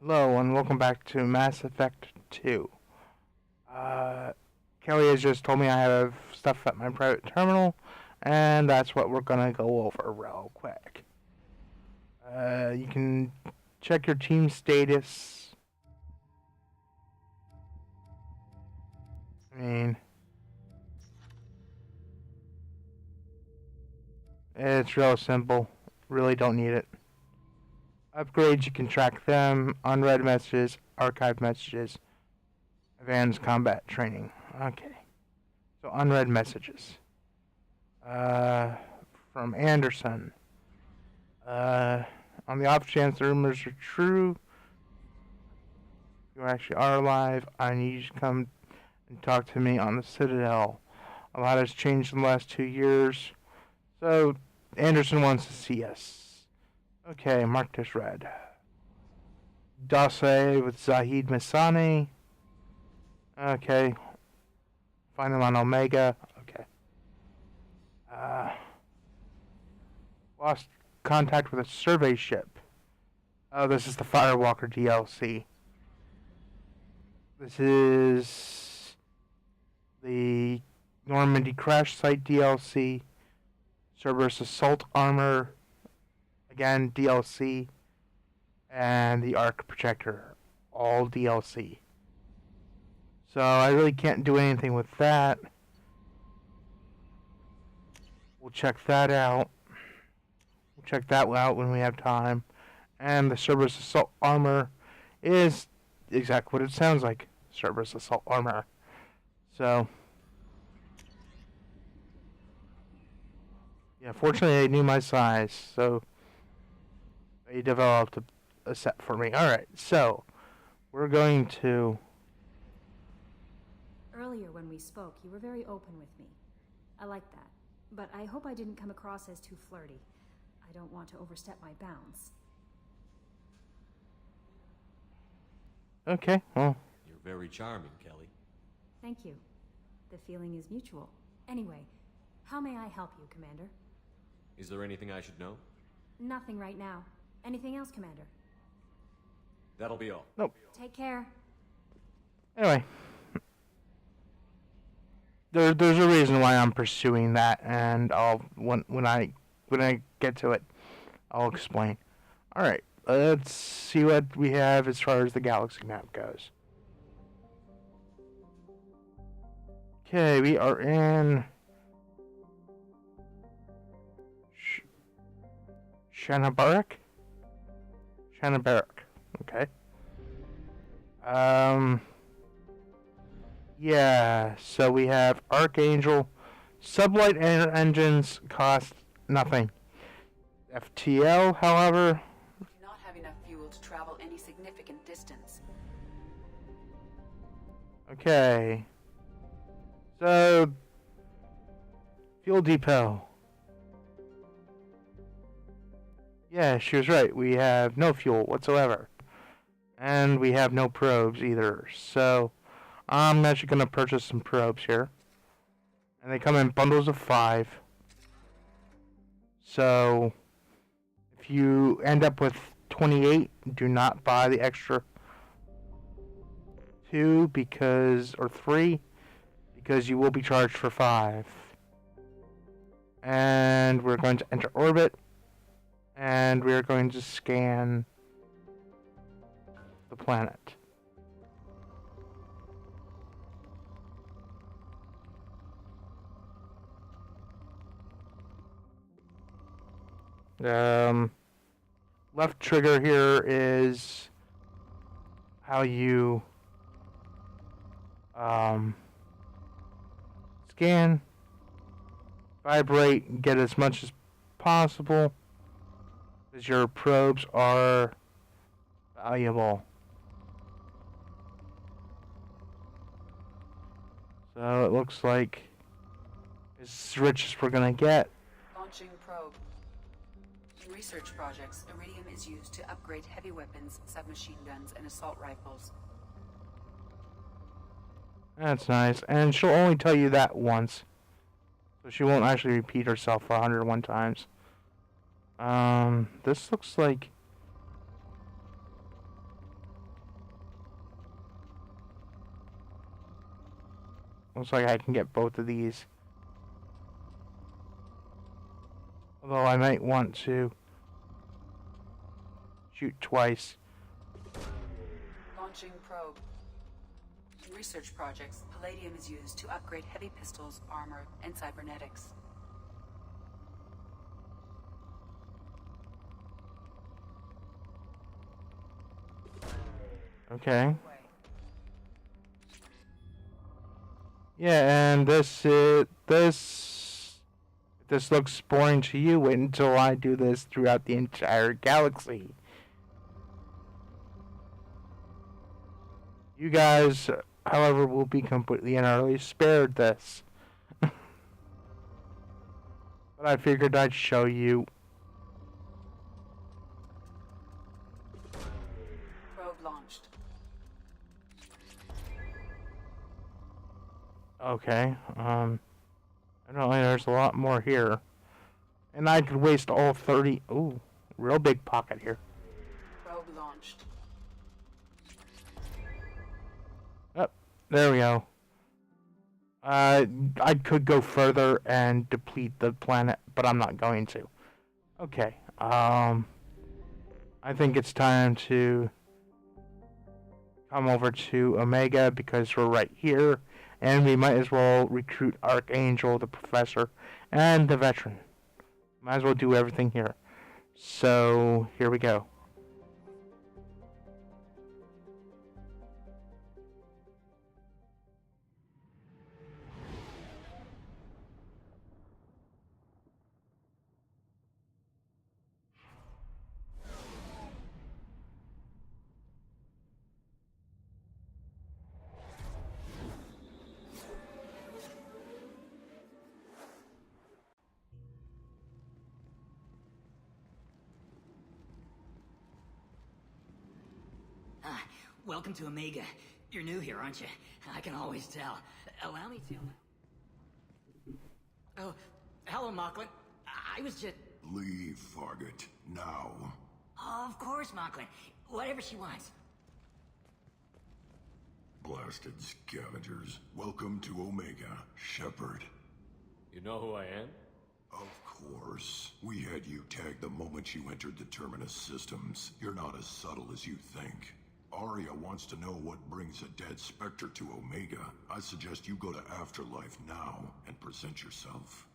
Hello and welcome back to Mass Effect 2. Kelly has just told me I have stuff at my private terminal, and that's what we're gonna go over real quick. You can check your team status. It's real simple. Really don't need it. Upgrades, you can track them. Unread messages, archive messages, advanced combat training. Okay. So unread messages. From Anderson. On the off chance the rumors are true, you actually are alive, I need you to come and talk to me on the Citadel. A lot has changed in the last 2 years, so Anderson wants to see us. Okay, mark this red. Dossier with Zahid Masani. Okay. Find him on Omega. Okay. Lost contact with a survey ship. Oh, this is the Firewalker DLC. This is the Normandy Crash Site DLC. Cerberus Assault Armor, again DLC, and the Arc Projector, all DLC. So I really can't do anything with that. We'll check that out. We'll check that out when we have time. And the Cerberus Assault Armor is exactly what it sounds like. Cerberus Assault Armor. So, yeah, fortunately they knew my size, so they developed a set for me. Alright, so, we're going to... Earlier when we spoke, you were very open with me. I like that. But I hope I didn't come across as too flirty. I don't want to overstep my bounds. Okay, well... You're very charming, Kelly. Thank you. The feeling is mutual. Anyway, how may I help you, Commander? Is there anything I should know? Nothing right now. Anything else, Commander? That'll be all. Nope. Take care. Anyway. There's a reason why I'm pursuing that, and when I get to it, I'll explain. Alright, let's see what we have as far as the galaxy map goes. Okay, we are in Shanabarak? Okay. Yeah, so we have Archangel. Sublight engines cost nothing. FTL, however... We do not have enough fuel to travel any significant distance. Okay. So... Fuel depot. Yeah, she was right. We have no fuel whatsoever. And we have no probes either. So... I'm actually going to purchase some probes here. And they come in bundles of 5. So, if you end up with 28, do not buy the extra 2 or 3 because you will be charged for 5. And we're going to enter orbit. And we're going to scan the planet. Left trigger here is how you scan, vibrate, get as much as possible because your probes are valuable. So it looks like it's as rich as we're gonna get. Launching probe. In research projects, iridium is used to upgrade heavy weapons, submachine guns, and assault rifles. That's nice. And she'll only tell you that once. So she won't actually repeat herself for 101 times. This looks like... Looks like I can get both of these. Although I might want to shoot twice. Launching probe. In research projects, palladium is used to upgrade heavy pistols, armor, and cybernetics. Okay. Yeah, and this looks boring to you, wait until I do this throughout the entire galaxy. You guys, however, will be completely and utterly spared this. But I figured I'd show you. Probe launched. Okay, apparently there's a lot more here. And I could waste all 30. Ooh, real big pocket here. Probe launched. Oh, there we go. I could go further and deplete the planet, but I'm not going to. Okay, I think it's time to come over to Omega because we're right here, and we might as well recruit Archangel, the Professor, and the Veteran. Might as well do everything here. So, here we go. Welcome to Omega. You're new here, aren't you? I can always tell. Allow me to... Oh, hello, Mocklin. I was just... Leave, Fargate. Now. Oh, of course, Mocklin. Whatever she wants. Blasted scavengers. Welcome to Omega, Shepard. You know who I am? Of course. We had you tagged the moment you entered the Terminus systems. You're not as subtle as you think. Arya wants to know what brings a dead Spectre to Omega. I suggest you go to Afterlife now and present yourself.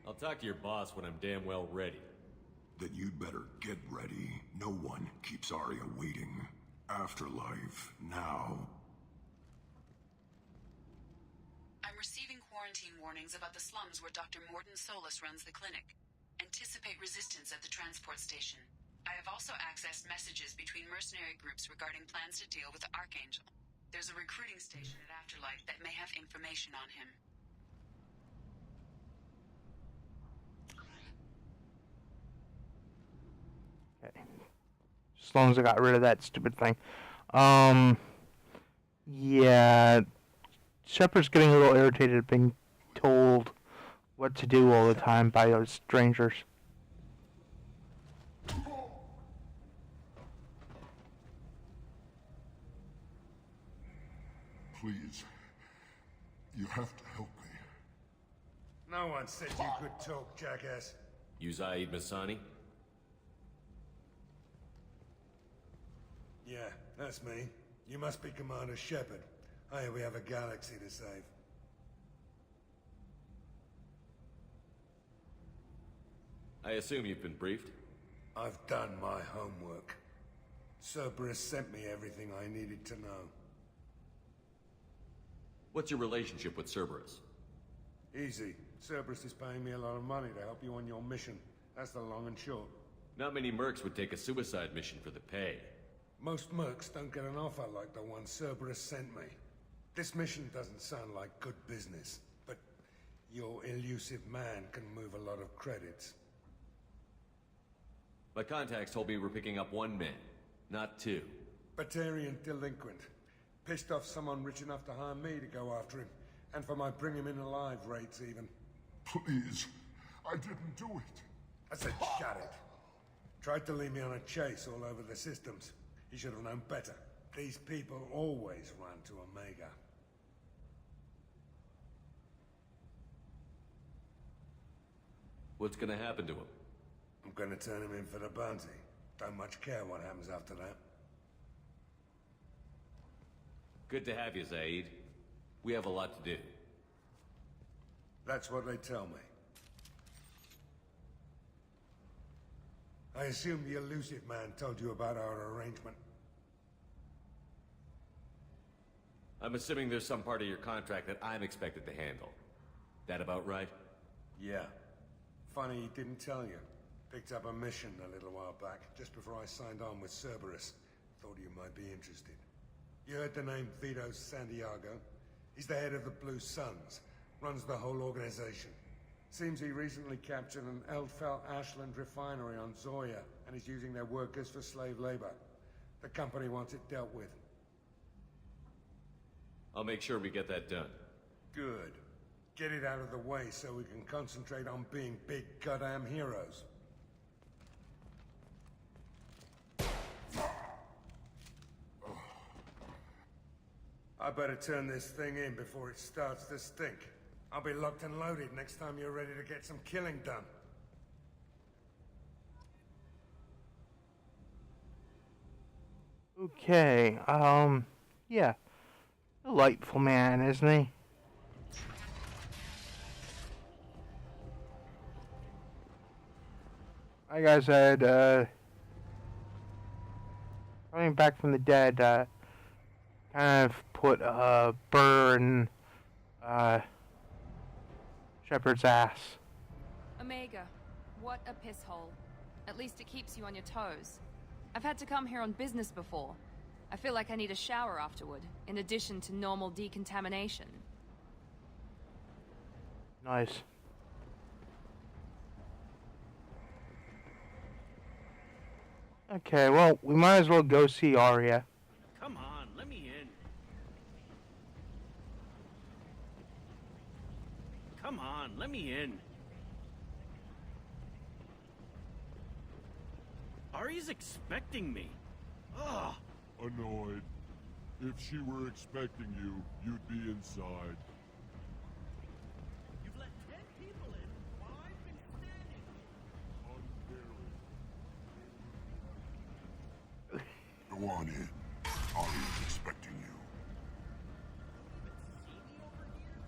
I'll talk to your boss when I'm damn well ready. Then you'd better get ready. No one keeps Arya waiting. Afterlife now. I'm receiving quarantine warnings about the slums where Dr. Morden Solus runs the clinic. Anticipate resistance at the transport station. I have also accessed messages between mercenary groups regarding plans to deal with the Archangel. There's a recruiting station at Afterlife that may have information on him. Okay. As long as I got rid of that stupid thing. Yeah. Shepard's getting a little irritated being told what to do all the time by those strangers. Please. You have to help me. No one said you could talk, jackass. You Zaid Masani? Yeah, that's me. You must be Commander Shepard. Hey, we have a galaxy to save. I assume you've been briefed? I've done my homework. Cerberus sent me everything I needed to know. What's your relationship with Cerberus? Easy. Cerberus is paying me a lot of money to help you on your mission. That's the long and short. Not many mercs would take a suicide mission for the pay. Most mercs don't get an offer like the one Cerberus sent me. This mission doesn't sound like good business, but your elusive man can move a lot of credits. My contacts told me we're picking up one man, not two. Batarian delinquent. Pissed off someone rich enough to hire me to go after him. And for my bring him in alive rates even. Please. I didn't do it. I said shut it. Tried to lead me on a chase all over the systems. He should have known better. These people always run to Omega. What's gonna happen to him? I'm gonna turn him in for the bounty. Don't much care what happens after that. Good to have you, Zaid. We have a lot to do. That's what they tell me. I assume the elusive man told you about our arrangement. I'm assuming there's some part of your contract that I'm expected to handle. That about right? Yeah. Funny he didn't tell you. Picked up a mission a little while back, just before I signed on with Cerberus. Thought you might be interested. You heard the name Vito Santiago? He's the head of the Blue Suns. Runs the whole organization. Seems he recently captured an Eldfell Ashland refinery on Zoya, and is using their workers for slave labor. The company wants it dealt with. I'll make sure we get that done. Good. Get it out of the way so we can concentrate on being big goddamn heroes. I better turn this thing in before it starts to stink. I'll be locked and loaded next time you're ready to get some killing done. Okay, yeah. Delightful man, isn't he? Like I said, coming back from the dead, kind of put a burr in, Shepard's ass. Omega, what a piss hole. At least it keeps you on your toes. I've had to come here on business before. I feel like I need a shower afterward, in addition to normal decontamination. Nice. Okay, well, we might as well go see Arya. Come on, let me in. Come on, let me in. Arya's expecting me. Ugh. Annoyed. If she were expecting you, you'd be inside. You've let 10 people in while I've been standing here. Unfairly. Go on in. Arya's expecting you. See me over here?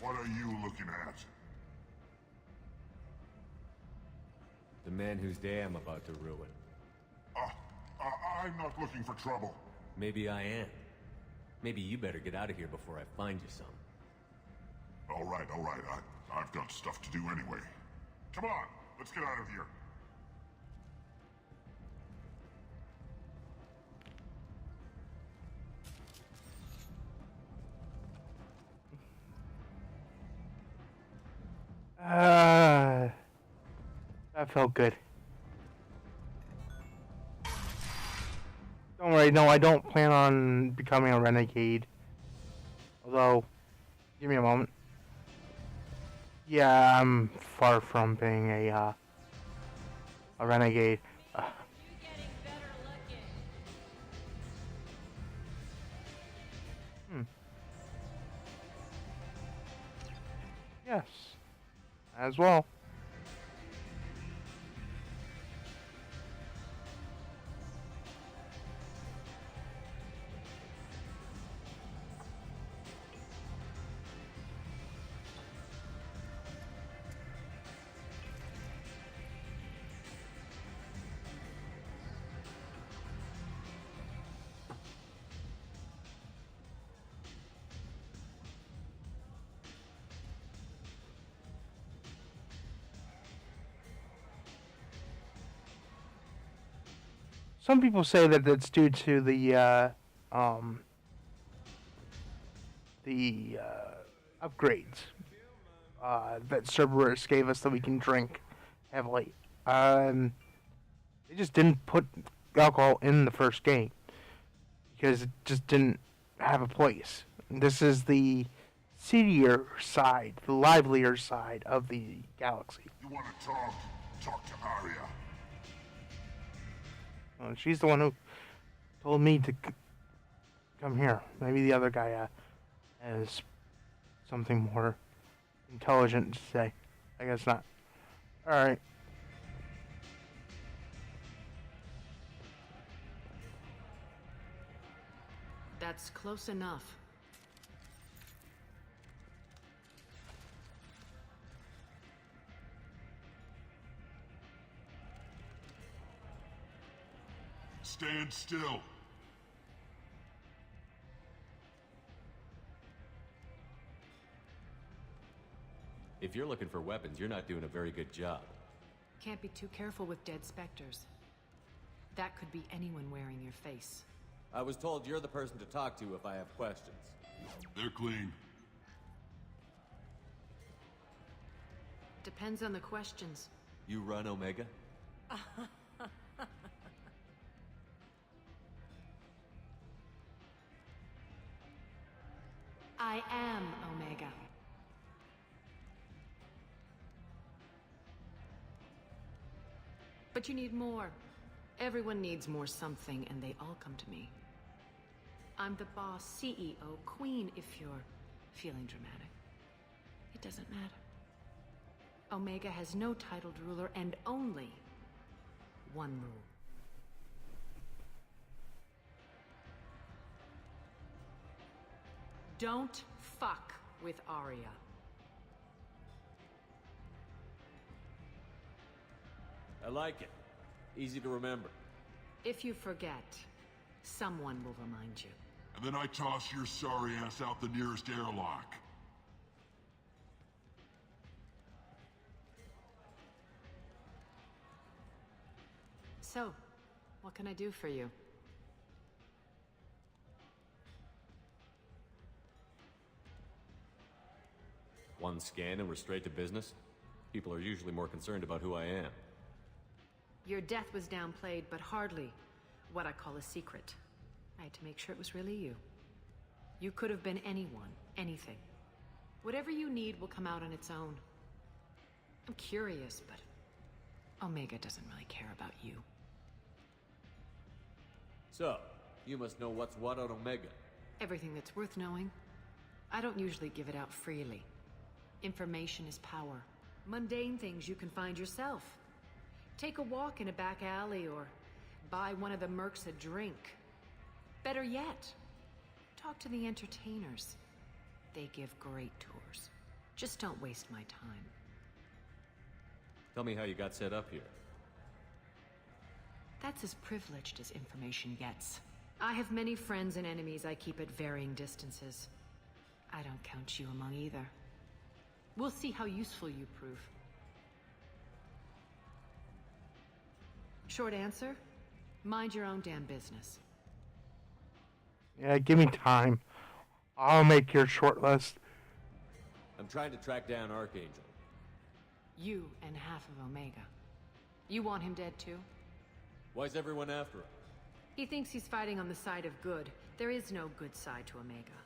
What are you looking at? The man whose day I'm about to ruin. I'm not looking for trouble. Maybe I am. Maybe you better get out of here before I find you some. All right. I've got stuff to do anyway. Come on, let's get out of here. That felt good. Don't worry, no, I don't plan on becoming a renegade. Although, give me a moment. Yeah, I'm far from being a renegade. Yes, as well. Some people say that it's due to the upgrades that Cerberus gave us that we can drink heavily. They just didn't put alcohol in the first game because it just didn't have a place. This is the seedier side, the livelier side of the galaxy. You want to talk? talk to Arya. She's the one who told me to come here. Maybe the other guy has something more intelligent to say. I guess not. Alright. That's close enough. Stand still. If you're looking for weapons, you're not doing a very good job. Can't be too careful with dead specters. That could be anyone wearing your face. I was told you're the person to talk to if I have questions. They're clean. Depends on the questions. You run Omega? I am Omega. But you need more. Everyone needs more something, and they all come to me. I'm the boss, CEO, queen, if you're feeling dramatic. It doesn't matter. Omega has no titled ruler and only one rule. Don't fuck with Arya. I like it. Easy to remember. If you forget, someone will remind you. And then I toss your sorry ass out the nearest airlock. So, what can I do for you? One scan and we're straight to business? People are usually more concerned about who I am. Your death was downplayed, but hardly what I call a secret. I had to make sure it was really you. You could have been anyone, anything. Whatever you need will come out on its own. I'm curious, but Omega doesn't really care about you. So, you must know what's what on Omega. Everything that's worth knowing. I don't usually give it out freely. Information is power. Mundane things you can find yourself. Take a walk in a back alley or buy one of the mercs a drink. Better yet, talk to the entertainers. They give great tours. Just don't waste my time. Tell me how you got set up here. That's as privileged as information gets. I have many friends and enemies I keep at varying distances. I don't count you among either. We'll see how useful you prove. Short answer, mind your own damn business. Yeah, give me time. I'll make your short list. I'm trying to track down Archangel. You and half of Omega. You want him dead too? Why's everyone after him? He thinks he's fighting on the side of good. There is no good side to Omega.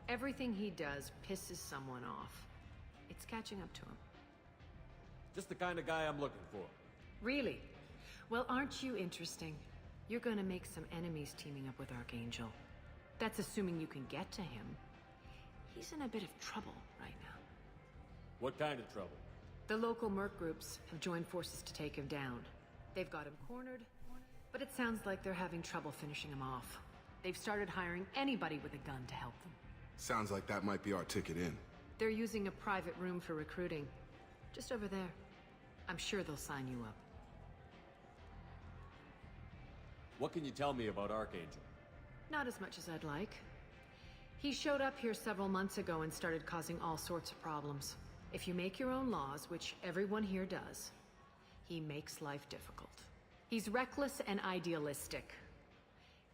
Everything he does pisses someone off. It's catching up to him. Just the kind of guy I'm looking for. Really? Well, aren't you interesting? You're gonna make some enemies teaming up with Archangel. That's assuming you can get to him. He's in a bit of trouble right now. What kind of trouble? The local merc groups have joined forces to take him down. They've got him cornered, but it sounds like they're having trouble finishing him off. They've started hiring anybody with a gun to help them. Sounds like that might be our ticket in. They're using a private room for recruiting. Just over there. I'm sure they'll sign you up. What can you tell me about Archangel? Not as much as I'd like. He showed up here several months ago and started causing all sorts of problems. If you make your own laws, which everyone here does, he makes life difficult. He's reckless and idealistic.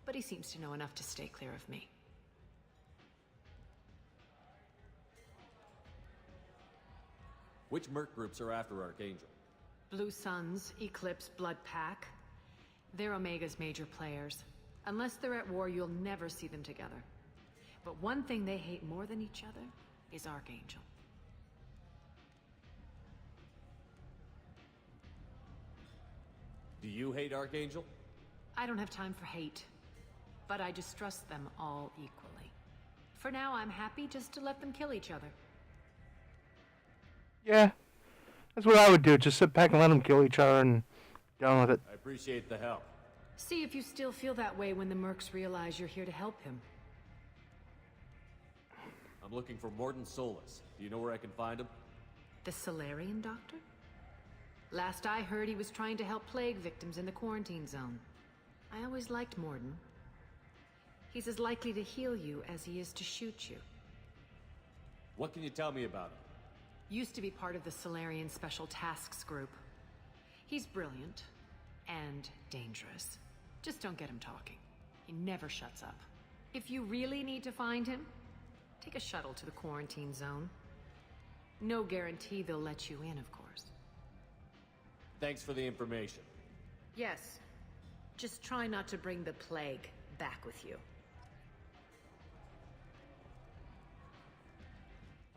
But he seems to know enough to stay clear of me. Which merc groups are after Archangel? Blue Suns, Eclipse, Blood Pack. They're Omega's major players. Unless they're at war, you'll never see them together. But one thing they hate more than each other is Archangel. Do you hate Archangel? I don't have time for hate, but I distrust them all equally. For now, I'm happy just to let them kill each other. Yeah, that's what I would do. Just sit back and let them kill each other and done with it. I appreciate the help. See if you still feel that way when the mercs realize you're here to help him. I'm looking for Morton Solus. Do you know where I can find him? The Solarian doctor? Last I heard, he was trying to help plague victims in the quarantine zone. I always liked Morton. He's as likely to heal you as he is to shoot you. What can you tell me about him? Used to be part of the Solarian Special Tasks Group. He's brilliant and dangerous. Just don't get him talking. He never shuts up. If you really need to find him, take a shuttle to the quarantine zone. No guarantee they'll let you in, of course. Thanks for the information. Yes. Just try not to bring the plague back with you.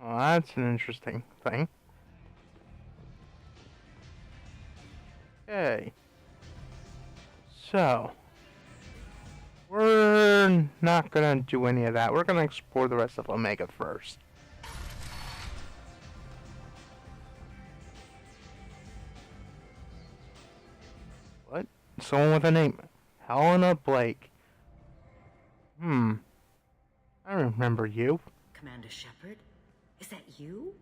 Well, that's an interesting thing. Okay. So, we're not gonna do any of that. We're gonna explore the rest of Omega first. What? Someone with a name. Helena Blake. I remember you. Commander Shepard? Is that you?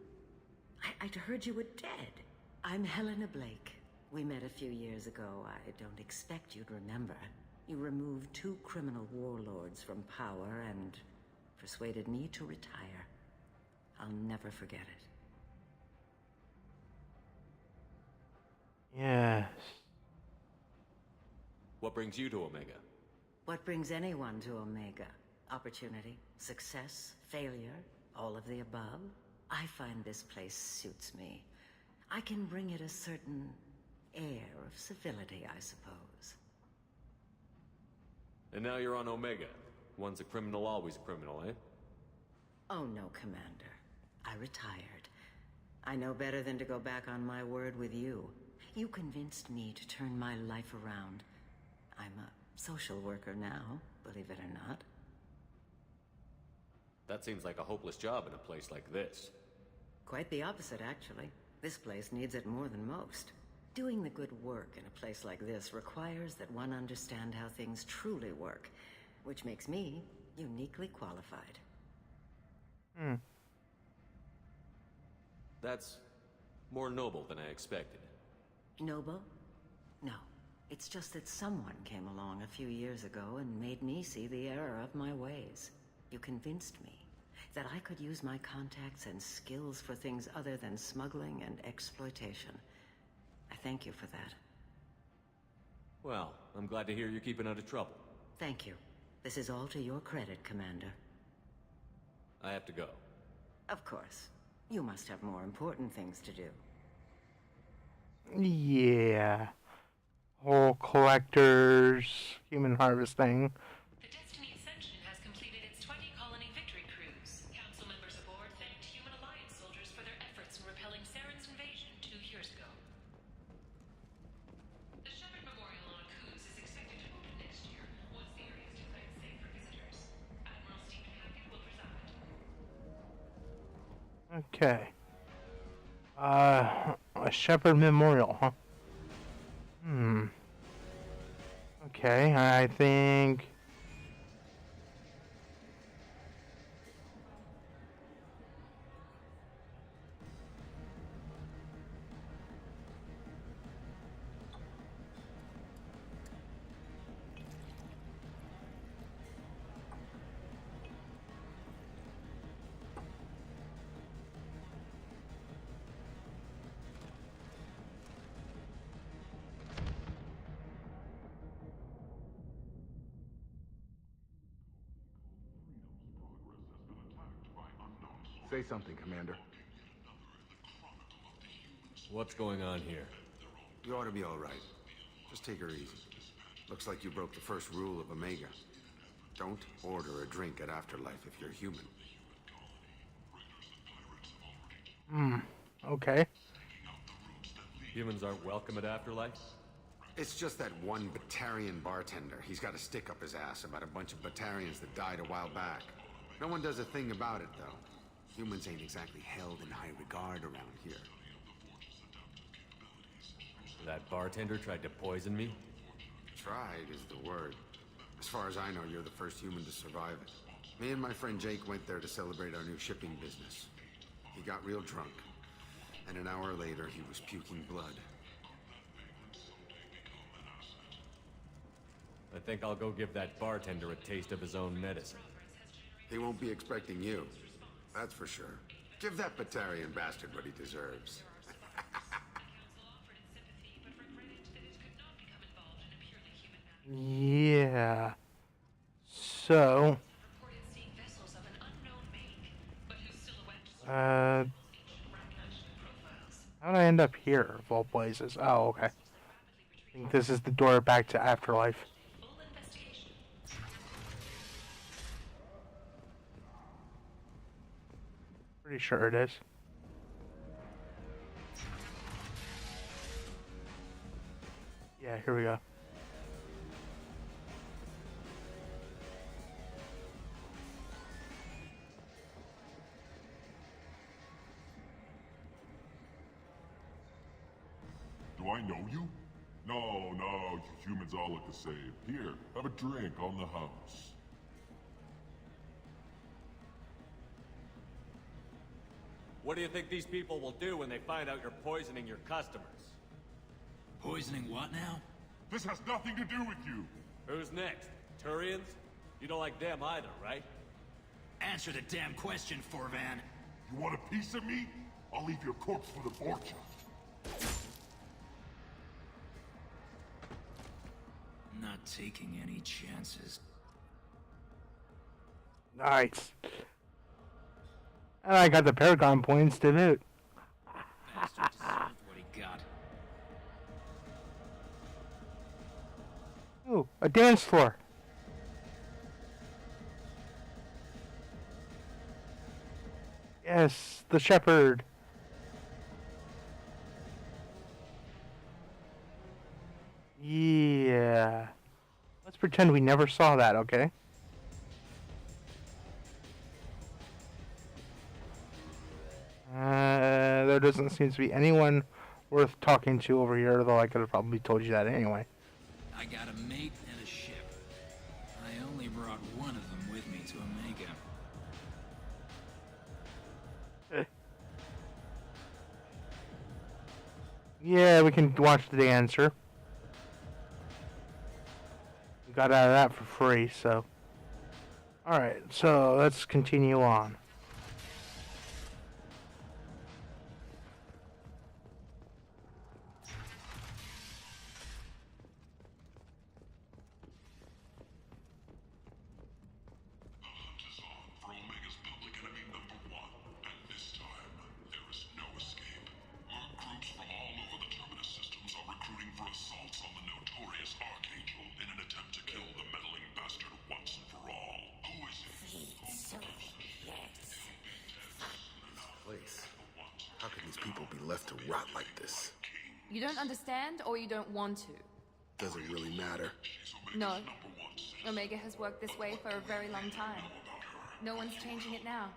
I'd heard you were dead. I'm Helena Blake. We met a few years ago. I don't expect you'd remember. You removed 2 criminal warlords from power and persuaded me to retire. I'll never forget it. Yes. What brings you to Omega? What brings anyone to Omega? Opportunity, success, failure, all of the above? I find this place suits me. I can bring it a certain air of civility, I suppose. And now you're on Omega. Once a criminal, always a criminal, eh? Oh no, Commander. I retired. I know better than to go back on my word with you. You convinced me to turn my life around. I'm a social worker now, believe it or not. That seems like a hopeless job in a place like this. Quite the opposite, actually. This place needs it more than most. Doing the good work in a place like this requires that one understand how things truly work, which makes me uniquely qualified. That's more noble than I expected. Noble? No. It's just that someone came along a few years ago and made me see the error of my ways. You convinced me that I could use my contacts and skills for things other than smuggling and exploitation. I thank you for that. Well, I'm glad to hear you're keeping out of trouble. Thank you. This is all to your credit, Commander. I have to go. Of course. You must have more important things to do. Yeah. Whole collectors, human harvesting. The Destiny Ascension has completed its 20-colony victory cruise. Council members aboard thanked Human Alliance soldiers for their efforts in repelling Saren's invasion 2 years ago. The Shepard Memorial on Akuz is expected to open next year, once the area is declared safe for visitors. Admiral Stephen Hackett will preside. Okay. A Shepard Memorial, huh? Okay, I think... Say something, Commander. What's going on here? You ought to be all right. Just take her easy. Looks like you broke the first rule of Omega. Don't order a drink at Afterlife if you're human. Okay. Humans aren't welcome at Afterlife? It's just that one Batarian bartender. He's got a stick up his ass about a bunch of Batarians that died a while back. No one does a thing about it, though. Humans ain't exactly held in high regard around here. That bartender tried to poison me? Tried is the word. As far as I know, you're the first human to survive it. Me and my friend Jake went there to celebrate our new shipping business. He got real drunk, and an hour later he was puking blood. I think I'll go give that bartender a taste of his own medicine. He won't be expecting you, that's for sure. Give that Batarian bastard what he deserves. Yeah. So... how did I end up here, of all places? Oh, okay. I think this is the door back to Afterlife. Pretty sure it is. Yeah, here we go. Do I know you? No, you humans all look the same. Here, have a drink on the house. What do you think these people will do when they find out you're poisoning your customers? Poisoning what now? This has nothing to do with you. Who's next? Turians? You don't like them either, right? Answer the damn question, Forvan. You want a piece of me? I'll leave your corpse for the Vorcha. Not taking any chances. Nice. And I got the Paragon points to boot. Bastard deserved what he got. Ooh, a dance floor. Yes, the shepherd. Yeah. Let's pretend we never saw that, okay? There doesn't seem to be anyone worth talking to over here, though I could have probably told you that anyway. I got a mate and a ship. I only brought one of them with me to Omega. Yeah, we can watch the answer. We got out of that for free, so... Alright, so let's continue on. Left to rot like this. You don't understand, or you don't want to? Doesn't really matter. No. Omega has worked this way for a very long time. No one's changing it now.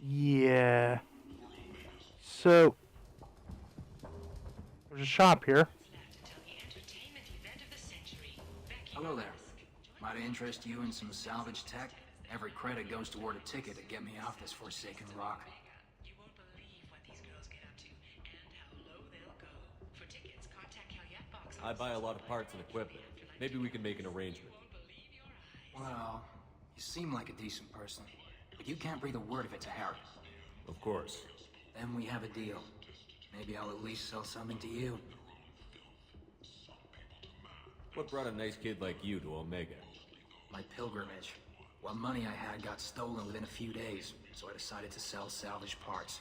Yeah. So... there's a shop here. Hello there. Might I interest you in some salvage tech? Every credit goes toward a ticket to get me off this forsaken rock. You won't believe what these girls get up to and how low they'll go. For tickets, contact Calyette Box. I buy a lot of parts and equipment. Maybe we can make an arrangement. Well, you seem like a decent person, but you can't breathe a word of it to Harry. Of course. Then we have a deal. Maybe I'll at least sell something to you. What brought a nice kid like you to Omega? My pilgrimage. What money I had got stolen within a few days, so I decided to sell salvage parts.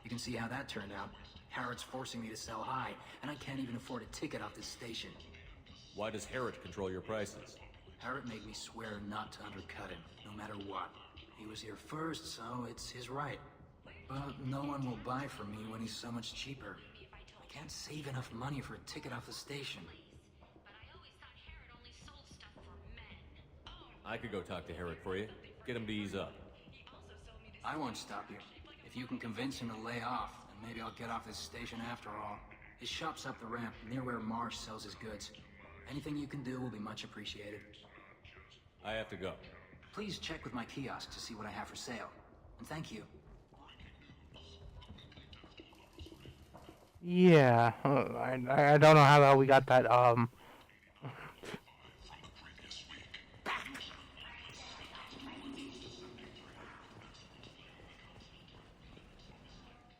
You can see how that turned out. Harrod's forcing me to sell high, and I can't even afford a ticket off this station. Why does Harrod control your prices? Harrod made me swear not to undercut him, no matter what. He was here first, so it's his right. But no one will buy from me when he's so much cheaper. Can't save enough money for a ticket off the station. I could go talk to Herod for you. Get him to ease up. I won't stop you. If you can convince him to lay off, then maybe I'll get off this station after all. His shop's up the ramp, near where Marsh sells his goods. Anything you can do will be much appreciated. I have to go. Please check with my kiosk to see what I have for sale. And thank you. Yeah, I don't know how the hell we got that, I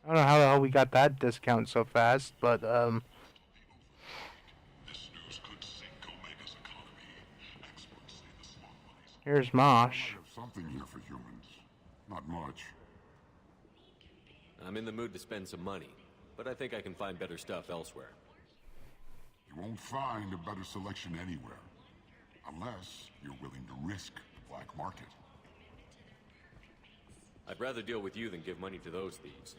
don't know how the hell we got that discount so fast, but, here's Mosh. I have something here for humans. Not much. I'm in the mood to spend some money, but I think I can find better stuff elsewhere. You won't find a better selection anywhere. Unless you're willing to risk the black market. I'd rather deal with you than give money to those thieves.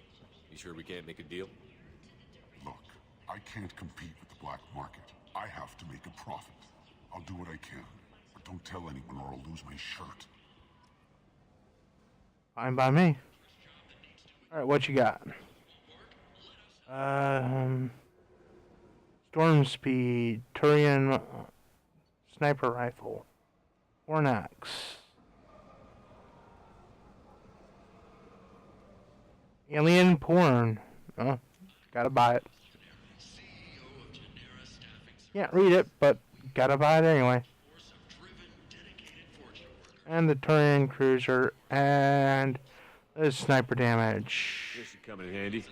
You sure we can't make a deal? Look, I can't compete with the black market. I have to make a profit. I'll do what I can, but don't tell anyone or I'll lose my shirt. Fine by me. Alright, what you got? Storm Speed, Turian Sniper Rifle, Hornax. Alien Porn. Oh, gotta buy it. Can't read it, but gotta buy it anyway. And the Turian Cruiser, and the sniper damage. This should come in handy.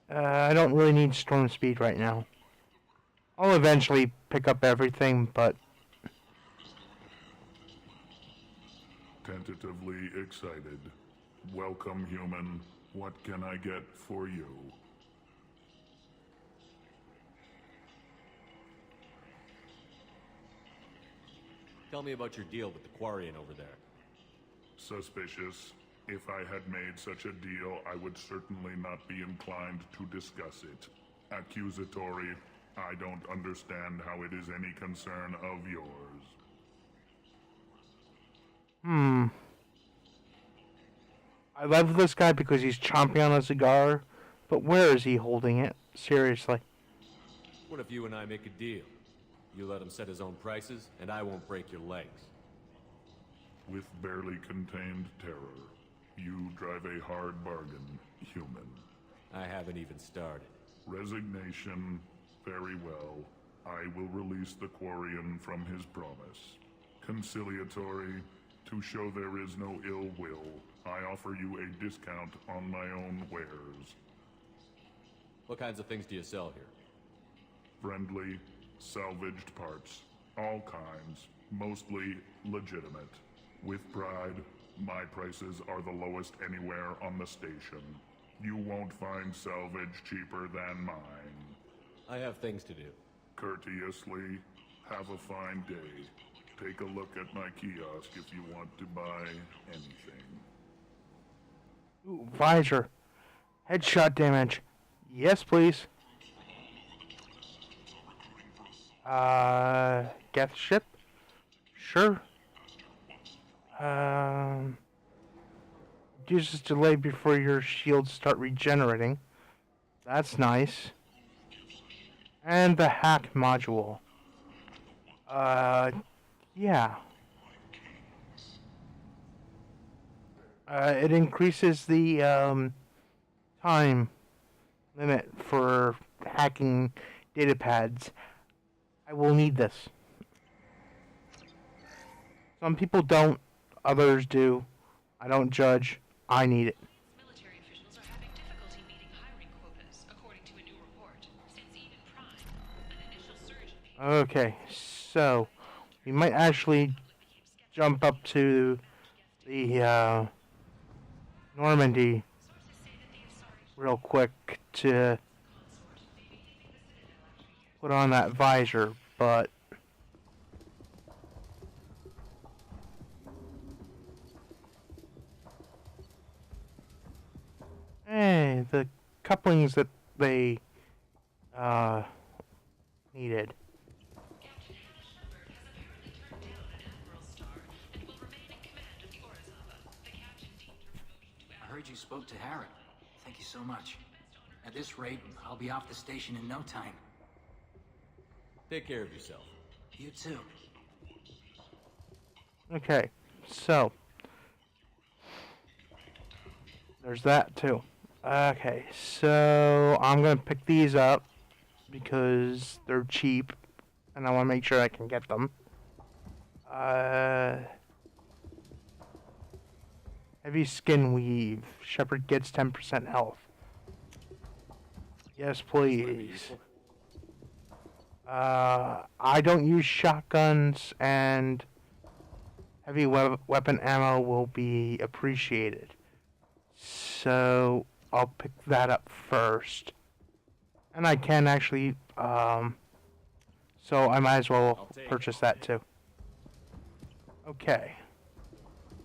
I don't really need storm speed right now. I'll eventually pick up everything, but... Tentatively excited. Welcome, human. What can I get for you? Tell me about your deal with the Quarian over there. Suspicious. If I had made such a deal, I would certainly not be inclined to discuss it. Accusatory. I don't understand how it is any concern of yours. I love this guy because he's chomping on a cigar, but where is he holding it? Seriously. What if you and I make a deal? You let him set his own prices, and I won't break your legs. With barely contained terror, you drive a hard bargain, human. I haven't even started. Resignation. Very well. I will release the Quarian from his promise. Conciliatory. To show there is no ill will, I offer you a discount on my own wares. What kinds of things do you sell here? Friendly, salvaged parts. All kinds. Mostly legitimate. With pride, my prices are the lowest anywhere on the station. You won't find salvage cheaper than mine. I have things to do. Courteously, have a fine day. Take a look at my kiosk if you want to buy anything. Ooh, visor. Headshot damage. Yes, please. Geth ship? Sure. Uses delay before your shields start regenerating. That's nice. And the hack module. Yeah. It increases the, time limit for hacking data pads. I will need this. Some people don't, others do. I don't judge. I need it. Military officials are having difficulty meeting hiring quotas, according to a new report. Since even Prime, an initial surge in Okay, so we might actually jump up to the Normandy real quick to put on that visor, but couplings that they needed. I heard you spoke to Harrod. Thank you so much. At this rate, I'll be off the station in no time. Take care of yourself. You too. Okay, so there's that too. Okay, so I'm gonna pick these up because they're cheap and I want to make sure I can get them. Heavy skin weave. Shepherd gets 10% health. Yes, please. I don't use shotguns, and heavy weapon ammo will be appreciated. So I'll pick that up first. And I can actually, so I might as well purchase that too. Okay.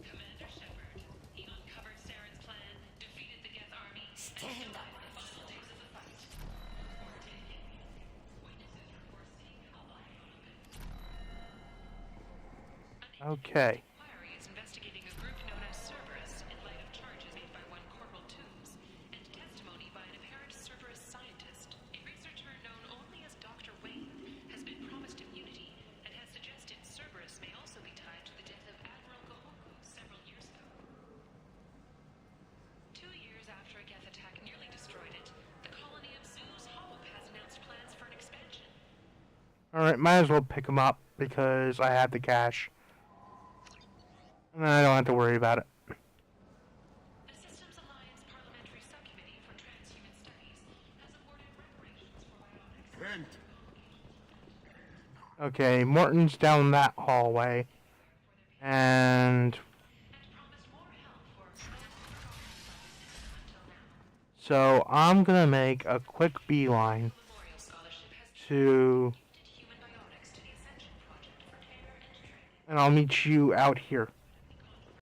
Commander Shepard, he uncovered Saren's plan, defeated the Geth army, and killed them in the final days of the fight. Witnesses report seeing how Okay. inquiry is investigating a group known as Cerberus in light of charges made by one Corporal Toombs and testimony by an apparent Cerberus scientist. A researcher known only as Dr. Wayne has been promised immunity and has suggested Cerberus may also be tied to the death of Admiral Gohoku several years ago. 2 years after a Geth attack nearly destroyed it, the colony of Zoo's Hope has announced plans for an expansion. Alright, might as well pick them up because I have the cash. And then I don't have to worry about it. The Systems Alliance Parliamentary Subcommittee for Transhuman Studies has awarded reparations for bionics. Okay, Morton's down that hallway. And so I'm gonna make a quick beeline to, and I'll meet you out here.